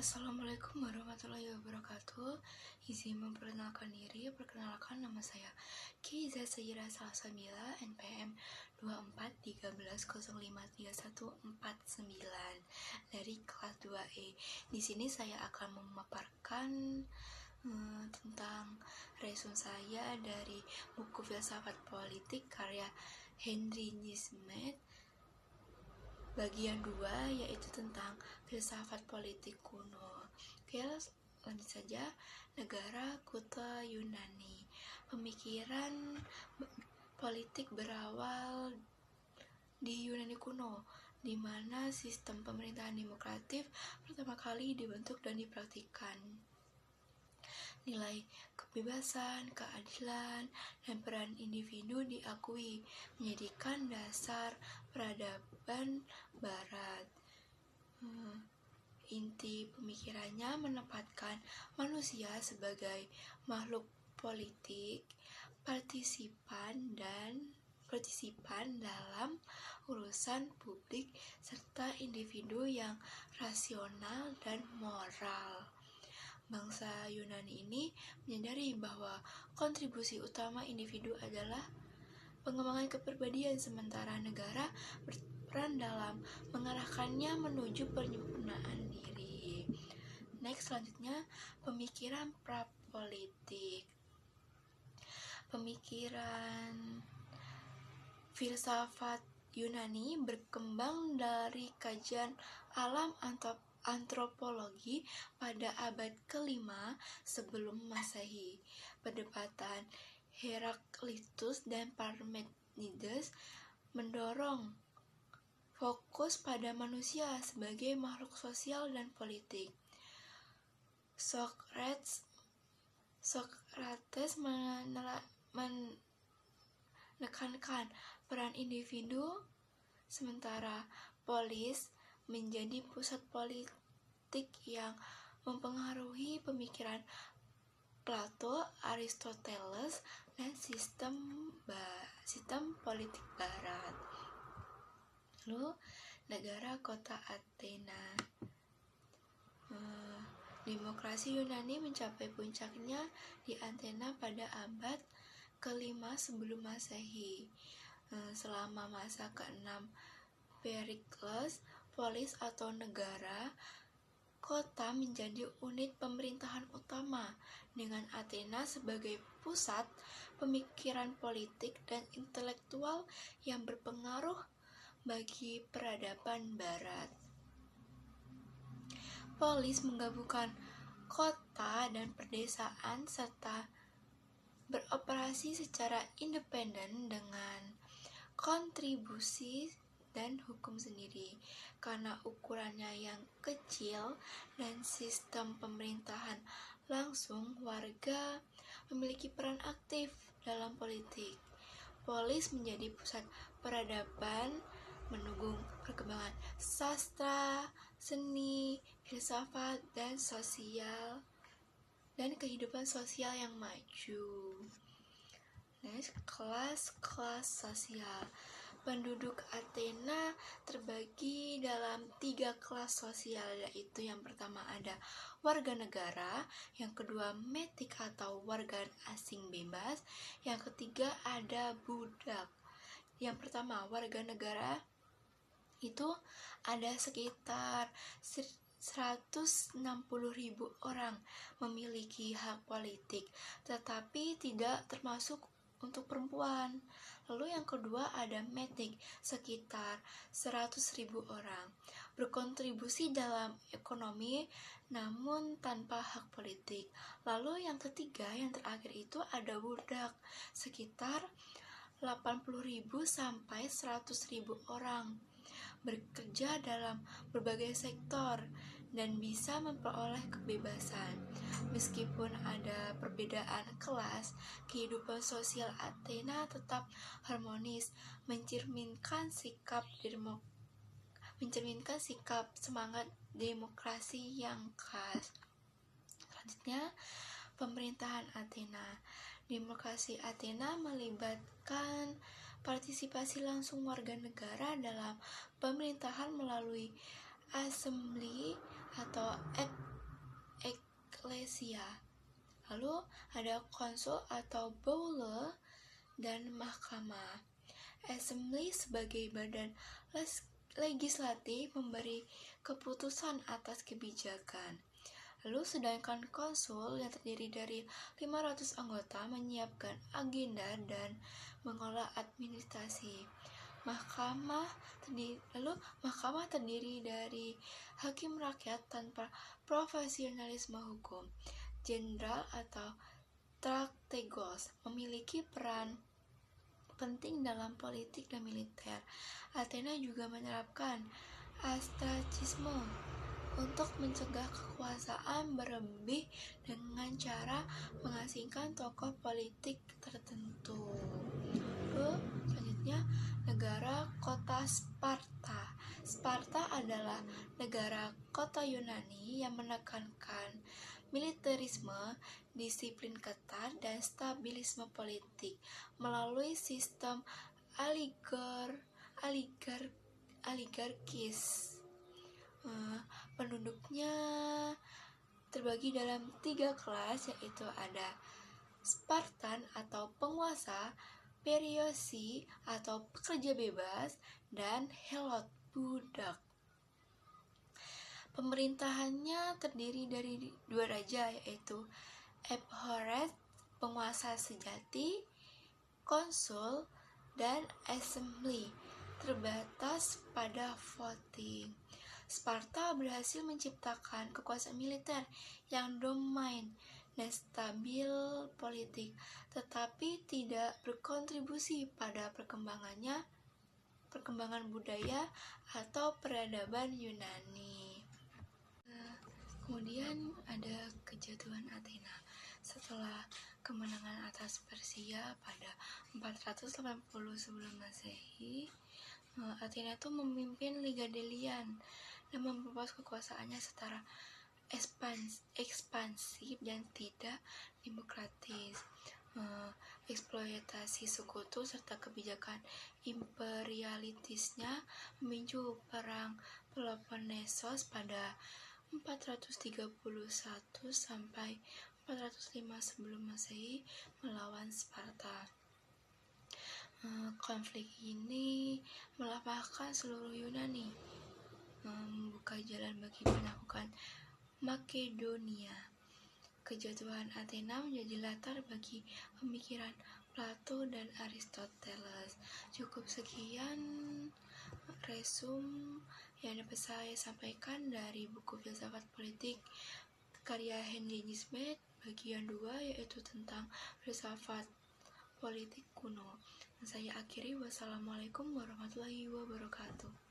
Assalamualaikum warahmatullahi wabarakatuh. Izin memperkenalkan diri. Perkenalkan, nama saya Kiza Sayyidah Salsabila, NPM 2413053149 dari kelas 2E. Di sini saya akan memaparkan tentang resume saya dari buku Filsafat Politik karya Henry Nismet, bagian 2, yaitu tentang filsafat politik kuno. Oke, lanjut saja. Negara kuta Yunani. Pemikiran politik berawal di Yunani kuno, di mana sistem pemerintahan demokratif pertama kali dibentuk dan dipraktikkan. Nilai kebebasan, keadilan, dan peran individu diakui menjadikan dasar peradaban Barat. Inti pemikirannya menempatkan manusia sebagai makhluk politik, partisipan dalam urusan publik, serta individu yang rasional dan moral. Bangsa Yunani ini menyadari bahwa kontribusi utama individu adalah pengembangan kepribadian, sementara negara berperan dalam mengarahkannya menuju penyempurnaan diri. Next, selanjutnya, pemikiran prapolitik. Pemikiran filsafat Yunani berkembang dari kajian alam antropologi pada abad ke-5 sebelum Masehi. Perdebatan Heraklitus dan Parmenides mendorong fokus pada manusia sebagai makhluk sosial dan politik. Socrates menekankan peran individu, sementara polis menjadi pusat politik yang mempengaruhi pemikiran Plato, Aristoteles, dan sistem politik Barat. Lalu, negara kota Athena. Demokrasi Yunani mencapai puncaknya di Athena pada abad ke-5 sebelum Masehi. Selama masa ke-6 Perikles, polis atau negara kota menjadi unit pemerintahan utama, dengan Athena sebagai pusat pemikiran politik dan intelektual yang berpengaruh bagi peradaban Barat. Polis menggabungkan kota dan perdesaan serta beroperasi secara independen dengan kontribusi dan hukum sendiri. Karena ukurannya yang kecil dan sistem pemerintahan langsung, warga memiliki peran aktif dalam politik. Polis menjadi pusat peradaban, mendukung perkembangan sastra, seni, filsafat, dan kehidupan sosial yang maju. Next, kelas sosial. Penduduk Athena terbagi dalam 3 kelas sosial, yaitu yang pertama ada warga negara, yang kedua metik atau warga asing bebas, yang ketiga ada budak. Yang pertama, warga negara itu ada sekitar 160.000 orang memiliki hak politik, tetapi tidak termasuk untuk perempuan. Lalu yang kedua ada metik, sekitar 100.000 orang berkontribusi dalam ekonomi namun tanpa hak politik. Lalu yang ketiga, yang terakhir itu ada budak, sekitar 80.000 sampai 100.000 orang bekerja dalam berbagai sektor dan bisa memperoleh kebebasan. Meskipun ada perbedaan kelas, kehidupan sosial Athena tetap harmonis, mencerminkan sikap semangat demokrasi yang khas. Selanjutnya, pemerintahan Athena. Demokrasi Athena melibatkan partisipasi langsung warga negara dalam pemerintahan melalui assembly atau Persia. Lalu ada konsul atau boule dan mahkamah. Assembly sebagai badan legislatif memberi keputusan atas kebijakan. Lalu sedangkan konsul yang terdiri dari 500 anggota menyiapkan agenda dan mengolah administrasi. Mahkamah terdiri dari hakim rakyat tanpa profesionalisme hukum. Jenderal atau strategos memiliki peran penting dalam politik dan militer. Athena juga menerapkan astracisme untuk mencegah kekuasaan berlebih dengan cara mengasingkan tokoh politik tertentu. Lalu selanjutnya, negara kota Sparta. Sparta adalah negara kota Yunani yang menekankan militerisme, disiplin ketat, dan stabilisme politik melalui sistem oligarkis. Penduduknya terbagi dalam 3 kelas, yaitu ada Spartan atau penguasa, Periosi atau pekerja bebas, dan Helot budak. Pemerintahannya terdiri dari 2 raja, yaitu Ephores, penguasa sejati, konsul, dan assembly, terbatas pada voting. Sparta berhasil menciptakan kekuasaan militer yang dominan dan stabil politik, tetapi tidak berkontribusi pada perkembangan budaya atau peradaban Yunani. Kemudian ada kejatuhan Athena. Setelah kemenangan atas Persia pada 480 sebelum Masehi, Athena itu memimpin Liga Delian dan memperluas kekuasaannya secara ekspansif dan tidak demokratis. Eksploitasi sekutu serta kebijakan imperialistisnya memicu perang Peloponnesos pada 431 sampai 405 sebelum Masehi melawan Sparta. Konflik ini melapahkan seluruh Yunani, membuka jalan bagi penaklukan Makedonia. Kejatuhan Athena menjadi latar bagi pemikiran Plato dan Aristoteles. Cukup sekian resum yang dapat saya sampaikan dari buku Filsafat Politik karya Henry Nisbet bagian 2, yaitu tentang filsafat politik kuno. Dan saya akhiri, wassalamualaikum warahmatullahi wabarakatuh.